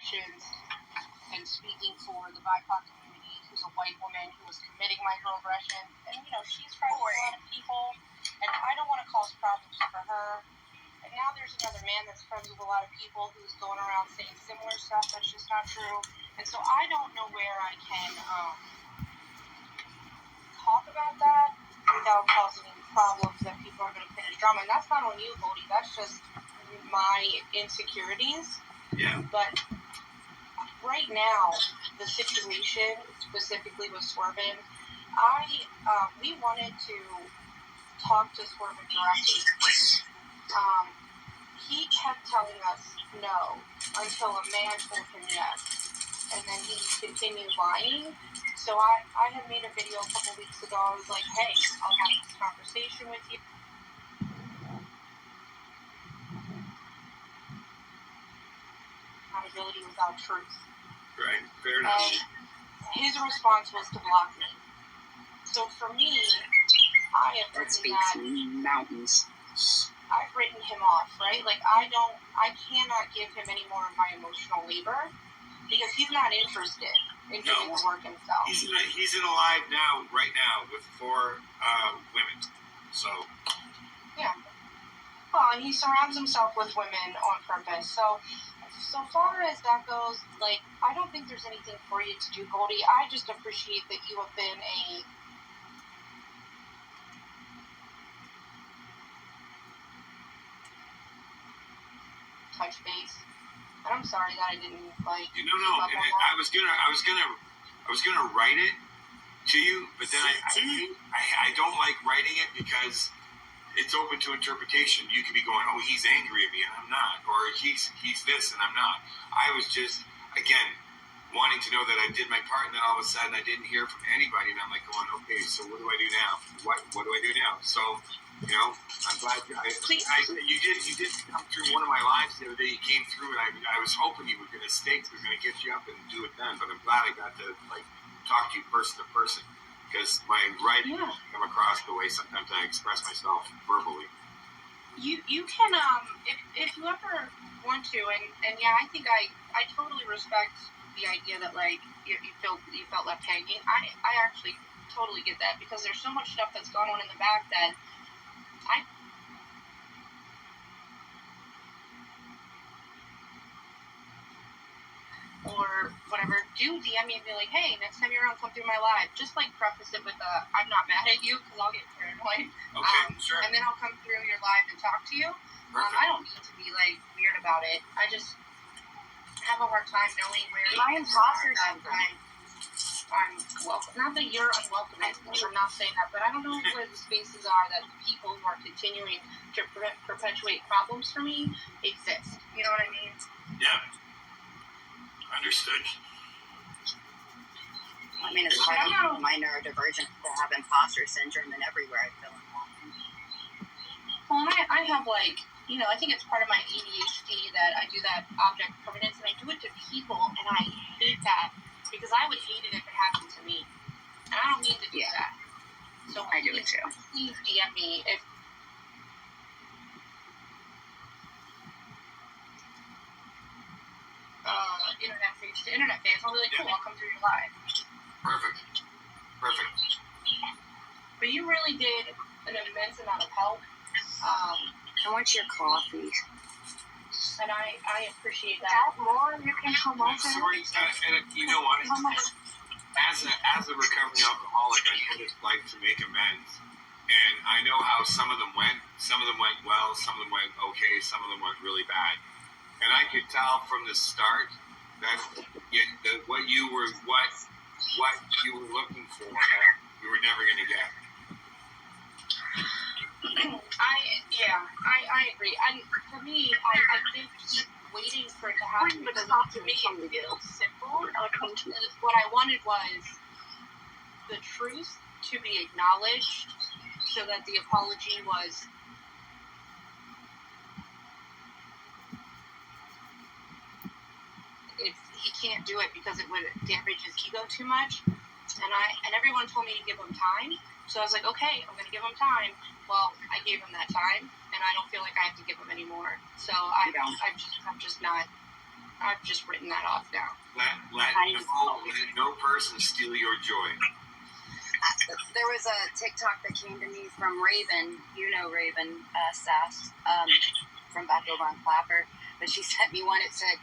actions and speaking for the BIPOC community, who's a white woman who was committing microaggressions. And, she's friends with a lot of people, and I don't want to cause problems for her. And now there's another man that's friends with a lot of people who's going around saying similar stuff that's just not true. And so I don't know where I can talk about that without causing problems that people are going to finish drama. And that's not on you, Goldie. That's just my insecurities. Yeah. But right now, the situation, specifically with Swirvin, we wanted to talk to Swirvin directly. He kept telling us no until a man told him yes, and then he continued lying. So I had made a video a couple weeks ago. I was like, hey, I'll have this conversation with you. Accountability without truth. Right, fair enough. His response was to block me. So for me, I have written mountains. I've written him off, right? Like, I cannot give him any more of my emotional labor because he's not interested in doing the work himself. He's in Alive now, right now, with 4 women. So. Yeah. Well, and he surrounds himself with women on purpose. So far as that goes, like, I don't think there's anything for you to do, Goldie. I just appreciate that you have been a touch base. And I'm sorry that I didn't like. No. I was gonna write it to you, but then I don't like writing it because it's open to interpretation. You could be going, oh, he's angry at me and I'm not, or he's this and I'm not. I was just wanting to know that I did my part, and then all of a sudden I didn't hear from anybody, and I'm like going, okay, so what do I do now? What do I do now? So, I'm glad you did come through one of my lives the other day. You came through, and I was hoping you were going to stay, because we were going to get you up and do it then, but I'm glad I got to talk to you person to person, because my writing doesn't come across the way sometimes I express myself verbally. You can if you ever want to, and yeah, I think I totally respect the idea that you felt left hanging. I actually totally get that, because there's so much stuff that's gone on in the back that or whatever, do DM me and be like, hey, next time you're around, come through my live. Just preface it with I'm not mad at you, because I'll get paranoid. Okay, sure. And then I'll come through your live and talk to you. I don't mean to be weird about it. I just have a hard time knowing where my imposter syndrome. I'm welcome. Not that you're unwelcome. I'm not saying that, but I don't know where the spaces are that the people who are continuing to perpetuate problems for me exist. You know what I mean? Yeah. Understood. I mean, it's part of my neurodivergent to have imposter syndrome and everywhere I feel online. Well, I have I think it's part of my ADHD that I do that object permanence, and I do it to people, and I hate that, because I would hate it if it happened to me, and I don't mean to do that. So I do it too. Please DM me if internet fans. I'll be like, cool, I'll come through your live. Perfect. But you really did an immense amount of help. I want your coffee. And I appreciate that. Add more, you can come over. I'm sorry, and you know what? As a recovering alcoholic, I know it's like to make amends. And I know how some of them went. Some of them went well, some of them went okay, some of them went really bad. And I could tell from the start that what you were looking for, you were never going to get. I agree. And for me, I think waiting for it to happen, because to me it feels simple. What I wanted was the truth to be acknowledged, so that the apology was he can't do it because it would damage his ego too much. And everyone told me to give him time. So I was like, okay, I'm going to give him time. Well, I gave him that time, and I don't feel like I have to give him any more. So I'm just not I've just written that off now. Let no person steal your joy. There was a TikTok that came to me from Raven, Raven Sass, from back over on Clapper, but she sent me one. It said,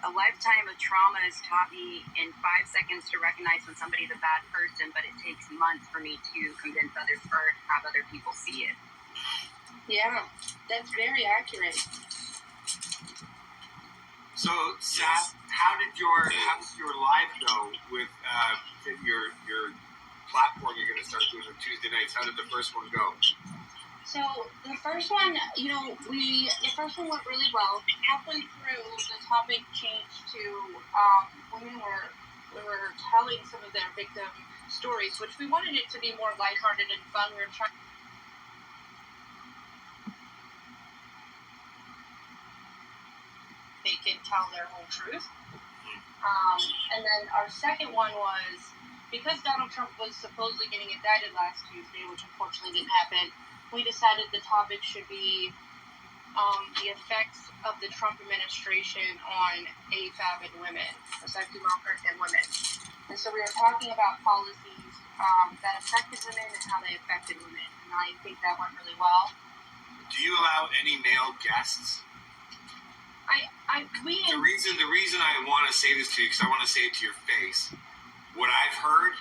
a lifetime of trauma has taught me in 5 seconds to recognize when somebody's a bad person, but it takes months for me to convince others or have other people see it. Yeah, that's very accurate. So, Sass, how did your live go with your platform you're going to start doing on Tuesday nights? How did the first one go? So the first one, the first one went really well. Halfway through, the topic changed to women were telling some of their victim stories, which we wanted it to be more lighthearted and fun. We were trying. They can tell their whole truth. And then our second one was, because Donald Trump was supposedly getting indicted last Tuesday, which unfortunately didn't happen, we decided the topic should be the effects of the Trump administration on AFAB and women, effective and women. And so we were talking about policies that affected women and how they affected women. And I think that went really well. Do you allow any male guests? The reason I want to say this to you, because I want to say it to your face. What I've heard,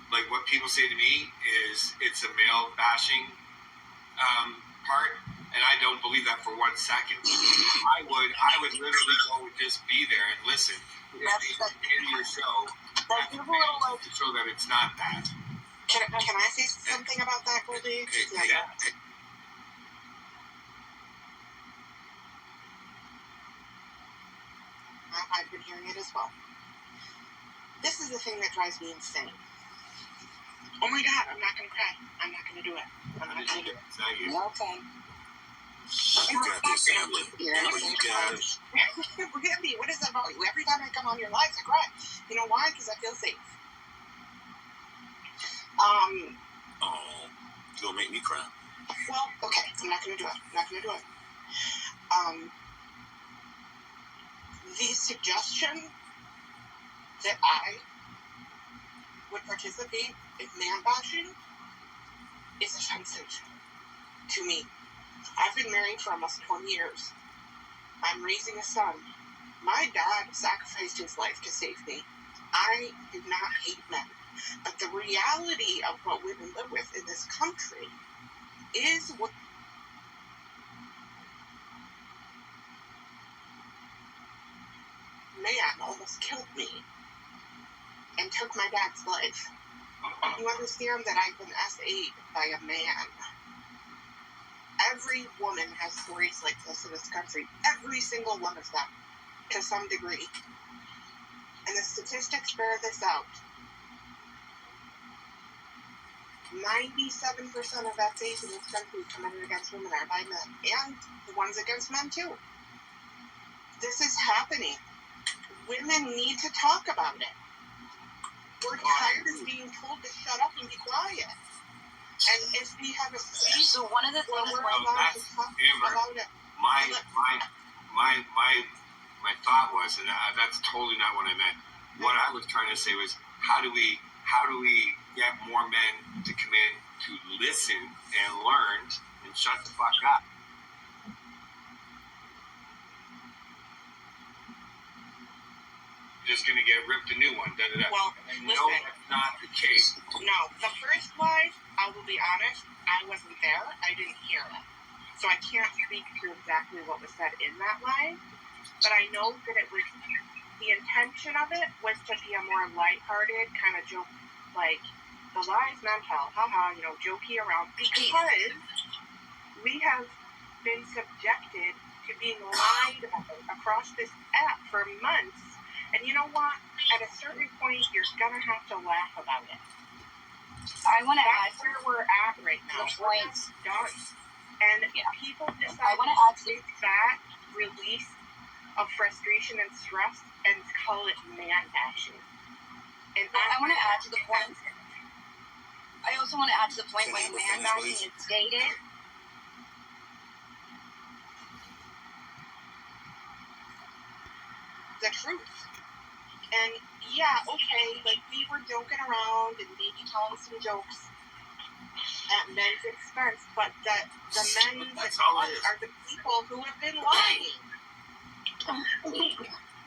like what people say to me, is it's a male bashing part, and I don't believe that for 1 second. I would literally go and just be there and listen. In your show, to show that it's not that. Can I say something about that, Goldie? Yeah. I've been hearing it as well. This is the thing that drives me insane. Oh my God, I'm not going to cry. I'm not going to do it. I'm not going to do it. Okay. You got this, Amber. You got it. Randy, what is that about you? Every time I come on your lives, I cry. You know why? Because I feel safe. Oh, you're going to make me cry. Well, okay. I'm not going to do it. I'm not going to do it. The suggestion that I would participate in man bashing is offensive to me. I've been married for almost 20 years. I'm raising a son. My dad sacrificed his life to save me. I do not hate men. But the reality of what women live with in this country is what man almost killed me and took my dad's life. You understand that I've been SA'd by a man. Every woman has stories like this in this country. Every single one of them, to some degree. And the statistics bear this out. 97% of FAs in this country committed against women are by men. And the ones against men, too. This is happening. Women need to talk about it. We're tired of being told to shut up and be quiet. And if we have a space, So one of the things we're allowed to talk about it. My thought was, and that's totally not what I meant. What I was trying to say was, how do we get more men to come in to listen and learn and shut the fuck up? Just gonna get ripped a new one. Well, No, listen. that's not the case. No, the first live, I will be honest, I wasn't there. I didn't hear it. So I can't speak to exactly what was said in that live. But I know that it was, the intention of it was to be a more lighthearted kind of joke, like, the lie's mental, haha, jokey around. Because we have been subjected to being lied about across this app for months. And you know what? At a certain point, you're going to have to laugh about it. I want to add That's where we're at right now. the points. Done. And people decide I want to add to take that release of frustration and stress and call it man bashing. And I want to add to the point. I also want to add to the point when man bashing is stated. the truth. And yeah, okay, like we were joking around and maybe telling some jokes at men's expense, but the men that are the people who have been lying.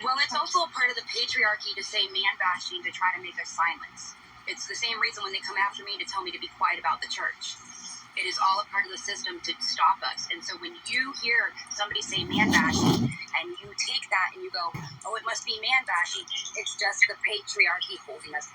Well, it's also a part of the patriarchy to say man bashing to try to make us silence. It's the same reason when they come after me to tell me to be quiet about the church. It is all a part of the system to stop us. And so when you hear somebody say man bashing and you take that and you go, oh, it must be man bashing, it's just the patriarchy holding us down.